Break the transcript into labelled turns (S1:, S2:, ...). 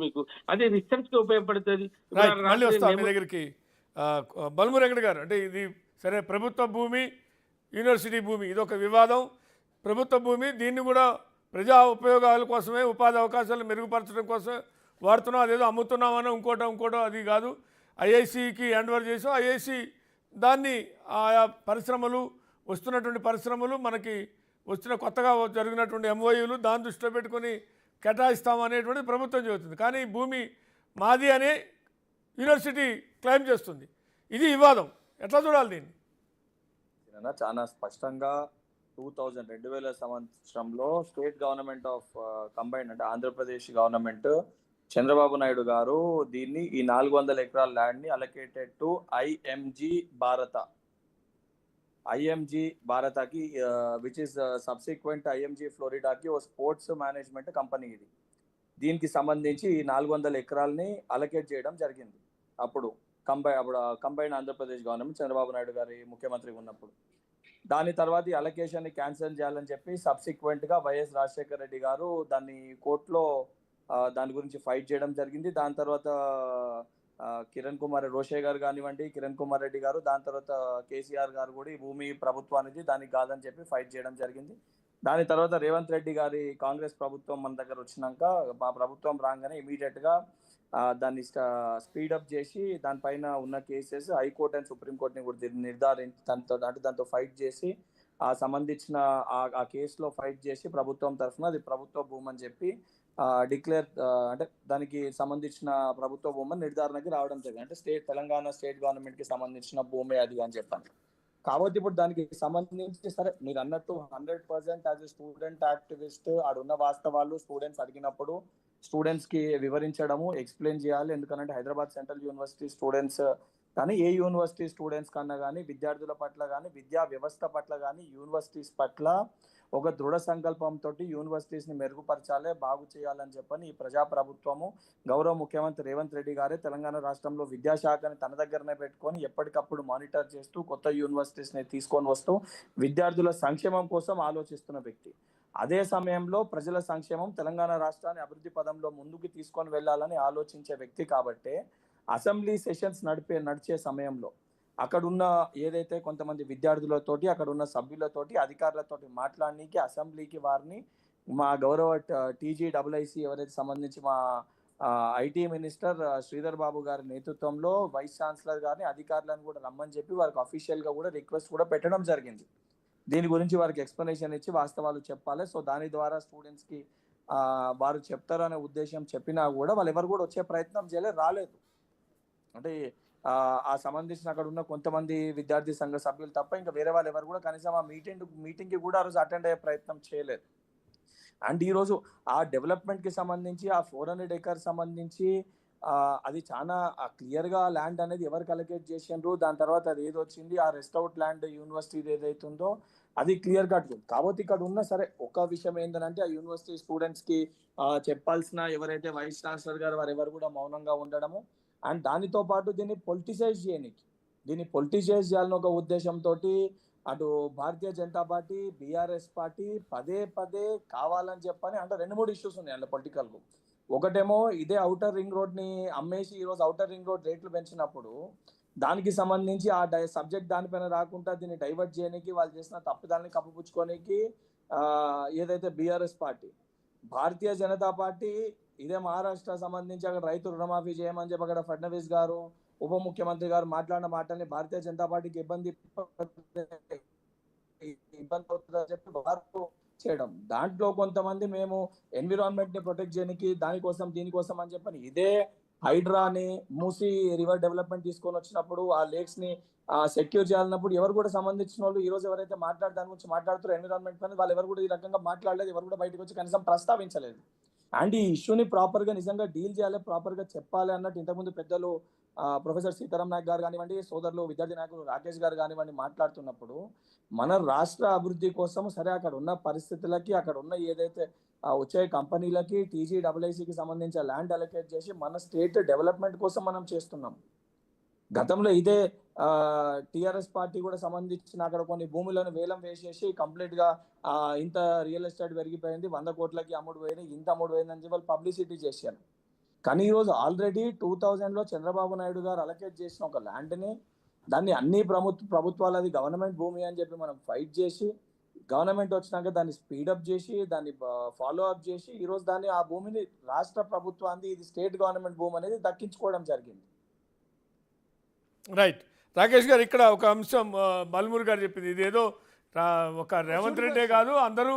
S1: మీకు. అదే రిసర్చ్‌కి ఉపయోగపడుతది. ఇప్పుడు
S2: రైట్. మళ్ళీ
S1: రాత్రి
S2: వస్తా మీ దగ్గరికి. బల్మురు వెంకట గారు, అంటే ఇది సరే, ప్రభుత్వ భూమి, యూనివర్సిటీ భూమి ఇదొక వివాదం. ప్రభుత్వ భూమి, దీన్ని కూడా ప్రజా ఉపయోగాల కోసమే, ఉపాధి అవకాశాలు మెరుగుపరచడం కోసమే వాడుతున్నాం. అదేదో అమ్ముతున్నామని ఇంకోటో అది కాదు. ఐఐసికి హ్యాండ్ ఓవర్ చేసాం. ఐఐసి దాన్ని ఆయా పరిశ్రమలు, వస్తున్నటువంటి పరిశ్రమలు, మనకి వచ్చిన కొత్తగా జరిగినటువంటి ఎంఓయూలు దాన్ని దృష్టిలో పెట్టుకొని కేటాయిస్తామనేటువంటిది ప్రభుత్వం చెబుతుంది. కానీ ఈ భూమి మాది అనే యూనివర్సిటీ క్లెయిమ్ చేస్తుంది. ఇది వివాదం. ఎట్లా చూడాలి దీన్ని?
S3: చాలా స్పష్టంగా 2000 సంవత్సరంలో స్టేట్ గవర్నమెంట్ ఆఫ్ కంబైన్డ్ అంటే ఆంధ్రప్రదేశ్ గవర్నమెంట్ చంద్రబాబు నాయుడు గారు దీన్ని ఈ 400 ఎకరాల ల్యాండ్ ని అలొకేటెడ్ టు ఐఎంజీ భారతకి విచ్ ఇస్ సబ్సిక్వెంట్ ఐఎంజీ ఫ్లోరిడాకి ఓ స్పోర్ట్స్ మేనేజ్మెంట్ కంపెనీ ఇది. దీనికి సంబంధించి ఈ 400 ఎకరాలని అలొకేట్ చేయడం జరిగింది. అప్పుడు కంబైన్డ్ ఆంధ్రప్రదేశ్ గవర్నమెంట్ చంద్రబాబు నాయుడు గారి ముఖ్యమంత్రిగా ఉన్నప్పుడు. దాని తర్వాత ఈ అలొకేషన్ ని క్యాన్సిల్ చేయాలని చెప్పి సబ్సిక్వెంట్ గా వైఎస్ రాజశేఖర రెడ్డి గారు దాన్ని కోర్టులో దాని గురించి ఫైట్ చేయడం జరిగింది. దాని తర్వాత కిరణ్ కుమార్ రోషే గారు కానివ్వండి, కిరణ్ కుమార్ రెడ్డి గారు, దాని తర్వాత కేసీఆర్ గారు కూడా ఈ భూమి ప్రభుత్వానికి దానికి కాదని చెప్పి ఫైట్ చేయడం జరిగింది. దాని తర్వాత రేవంత్ రెడ్డి గారి కాంగ్రెస్ ప్రభుత్వం మన దగ్గర వచ్చినాక, మా ప్రభుత్వం రాగానే ఇమీడియట్ గా దాన్ని స్పీడప్ చేసి దానిపైన ఉన్న కేసెస్ హైకోర్టు అండ్ సుప్రీంకోర్టుని కూడా నిర్ధారించి దాంతో ఫైట్ చేసి సంబంధించిన ఆ కేసులో ఫైట్ చేసి ప్రభుత్వం తరఫున అది ప్రభుత్వ భూమి అని చెప్పి డిక్లేర్ అంటే దానికి సంబంధించిన ప్రభుత్వ భూమి నిర్ధారణకి రావడం జరిగింది. అంటే తెలంగాణ స్టేట్ గవర్నమెంట్ కి సంబంధించిన భూమి అది అని చెప్పాను. కాబట్టి ఇప్పుడు దానికి సంబంధించి సరే మీరు అన్నట్టు 100% యాజ్ ఎ స్టూడెంట్ యాక్టివిస్ట్ ఆడున్న వాస్తవాలు స్టూడెంట్స్ అడిగినప్పుడు స్టూడెంట్స్ కి వివరించడము, ఎక్స్ప్లెయిన్ చేయాలి. ఎందుకంటే హైదరాబాద్ సెంట్రల్ యూనివర్సిటీ స్టూడెంట్స్ కానీ ఏ యూనివర్సిటీ స్టూడెంట్స్ కన్నా కానీ విద్యార్థుల పట్ల కానీ విద్యా వ్యవస్థ పట్ల కానీ యూనివర్సిటీస్ పట్ల ఒక దృఢ సంకల్పంతో యూనివర్సిటీస్ ని మెరుగుపరచాలి, బాగు చేయాలని చెప్పని ఈ ప్రజా ప్రభుత్వము గౌరవ ముఖ్యమంత్రి రేవంత్ రెడ్డి గారే తెలంగాణ రాష్ట్రంలో విద్యాశాఖని తన దగ్గరనే పెట్టుకొని ఎప్పటికప్పుడు మానిటర్ చేస్తూ కొత్త యూనివర్సిటీస్ ని తీసుకొని వస్తూ విద్యార్థుల సంక్షేమం కోసం ఆలోచిస్తున్న వ్యక్తి. అదే సమయంలో ప్రజల సంక్షేమం, తెలంగాణ రాష్ట్రాన్ని అభివృద్ధి పదంలో ముందుకు తీసుకొని వెళ్ళాలని ఆలోచించే వ్యక్తి కాబట్టే అసెంబ్లీ సెషన్స్ నడిచే సమయంలో అక్కడున్న ఏదైతే కొంతమంది విద్యార్థులతోటి అక్కడ ఉన్న సభ్యులతోటి అధికారులతోటి మాట్లాడడానికి అసెంబ్లీకి వారిని మా గౌరవ టీజీఐసి ఎవరైతే సంబంధించి మా ఐటీ మినిస్టర్ శ్రీధర్ బాబు గారి నేతృత్వంలో వైస్ ఛాన్సలర్ గారిని అధికారులను కూడా రమ్మని చెప్పి వారికి అఫీషియల్ గా కూడా రిక్వెస్ట్ కూడా పెట్టడం జరిగింది. దీని గురించి వారికి ఎక్స్ప్లెనేషన్ ఇచ్చి వాస్తవాలు చెప్పాలి. సో దాని ద్వారా స్టూడెంట్స్ కి వారు చెప్తారనే ఉద్దేశం చెప్పినా కూడా వాళ్ళు ఎవరు కూడా వచ్చే ప్రయత్నం రాలేదు. అంటే ఆ సంబంధించిన అక్కడ ఉన్న కొంతమంది విద్యార్థి సంఘ సభ్యులు తప్ప ఇంకా వేరే వాళ్ళు ఎవరు కూడా కనీసం ఆ మీటింగ్ కి కూడా ఆ రోజు అటెండ్ అయ్యే ప్రయత్నం చేయలేదు. అండ్ ఈ రోజు ఆ డెవలప్మెంట్ కి సంబంధించి ఆ 400 acres సంబంధించి అది చాలా క్లియర్ గా ల్యాండ్ అనేది ఎవరికి అలొకేట్ చేసిండ్రు, దాని తర్వాత అది ఏది వచ్చింది, ఆ రెస్ట్ అవుట్ ల్యాండ్ యూనివర్సిటీ ఏదైతుందో అది క్లియర్ కట్. కాబట్టి ఇక్కడ ఉన్న సరే ఒక విషయం ఏంటంటే ఆ యూనివర్సిటీ స్టూడెంట్స్ కి చెప్పాల్సిన ఎవరైతే వైస్ ఛాన్సలర్ గారు వారు ఎవరు కూడా మౌనంగా ఉండడము అండ్ దానితో పాటు దీన్ని పొలిటిసైజ్ చేయాలని ఒక ఉద్దేశంతో అటు Bharatiya Janata party, BRS party పదే కావాలని చెప్పని అంటే 2-3 ఇష్యూస్ ఉన్నాయి అందులో పొలిటికల్ కు. ఒకటేమో ఇదే ఔటర్ రింగ్ రోడ్ ని అమ్మేసి ఈ రోజు ఔటర్ రింగ్ రోడ్ రేట్లు పెంచినప్పుడు దానికి సంబంధించి ఆ సబ్జెక్ట్ దానిపైన రాకుండా దీన్ని డైవర్ట్ చేయడానికి వాళ్ళు చేసిన తప్పుదాన్ని కప్పుపుచ్చుకోనికి ఏదైతే BRS party, Bharatiya Janata party ఇదే మహారాష్ట్ర సంబంధించి అక్కడ రైతు రుణమాఫీ చేయమని చెప్పి అక్కడ ఫడ్నవీస్ గారు ఉప ముఖ్యమంత్రి గారు మాట్లాడిన మాటల్ని భారతీయ జనతా పార్టీకి ఇబ్బంది అవుతుందని చెప్పి వారు చేయడం. దాంట్లో కొంతమంది మేము ఎన్విరాన్మెంట్ ని ప్రొటెక్ట్ చేయడానికి దీనికోసం అని చెప్పని ఇదే హైడ్రాని మూసి రివర్ డెవలప్మెంట్ తీసుకొని వచ్చినప్పుడు ఆ లేక్స్ ని సెక్యూర్ చేయాలన్నప్పుడు ఎవరు కూడా సంబంధించిన వాళ్ళు ఈ రోజు ఎవరైతే దాని గురించి మాట్లాడుతారో ఎన్విరాన్మెంట్ పైన వాళ్ళు ఎవరు కూడా ఈ రకంగా మాట్లాడలేదు, ఎవరు కూడా బయటకు వచ్చి కనీసం ప్రస్తావించలేదు. అండ్ ఈ ఇష్యూని ప్రాపర్ గా నిజంగా డీల్ చేయాలి, ప్రాపర్ గా చెప్పాలి అన్నట్టు ఇంతకుముందు పెద్దలు ప్రొఫెసర్ సీతారాం నాయక్ గారు కానివ్వండి, సోదరులు విద్యార్థి నాయకులు రాకేష్ గారు కానివ్వండి మాట్లాడుతున్నప్పుడు మన రాష్ట్ర అభివృద్ధి కోసం సరే అక్కడ ఉన్న పరిస్థితులకి అక్కడ ఉన్న ఏదైతే వచ్చే కంపెనీలకి టీజీఐసికి సంబంధించిన ల్యాండ్ అలొకేట్ చేసి మన స్టేట్ డెవలప్మెంట్ కోసం మనం చేస్తున్నాం. గతంలో ఇదే టిఆర్ఎస్ పార్టీ కూడా సంబంధించిన అక్కడ కొన్ని భూములను వేలం వేసేసి కంప్లీట్ గా ఇంత రియల్ ఎస్టేట్ పెరిగిపోయింది, 100 కోట్లకి అమ్ముడు పోయింది, ఇంత అమ్ముడు పోయింది అని చెప్పి పబ్లిసిటీ చేశారు. కానీ ఈరోజు ఆల్రెడీ 2000లో చంద్రబాబు నాయుడు గారు అలకేట్ చేసిన ఒక ల్యాండ్ని దాన్ని అన్ని ప్రభుత్వాలు అది గవర్నమెంట్ భూమి అని చెప్పి మనం ఫైట్ చేసి గవర్నమెంట్ వచ్చినాక దాన్ని స్పీడప్ చేసి దాన్ని ఫాలో అప్ చేసి ఈరోజు దాన్ని ఆ భూమిని రాష్ట్ర ప్రభుత్వాన్ని ఇది స్టేట్ గవర్నమెంట్ భూమి అనేది దక్కించుకోవడం జరిగింది.
S2: రైట్. రాకేష్ గారు, ఇక్కడ ఒక అంశం బల్మూరి గారు చెప్పింది, ఇదేదో ఒక రేవంత్ రెడ్డే కాదు అందరూ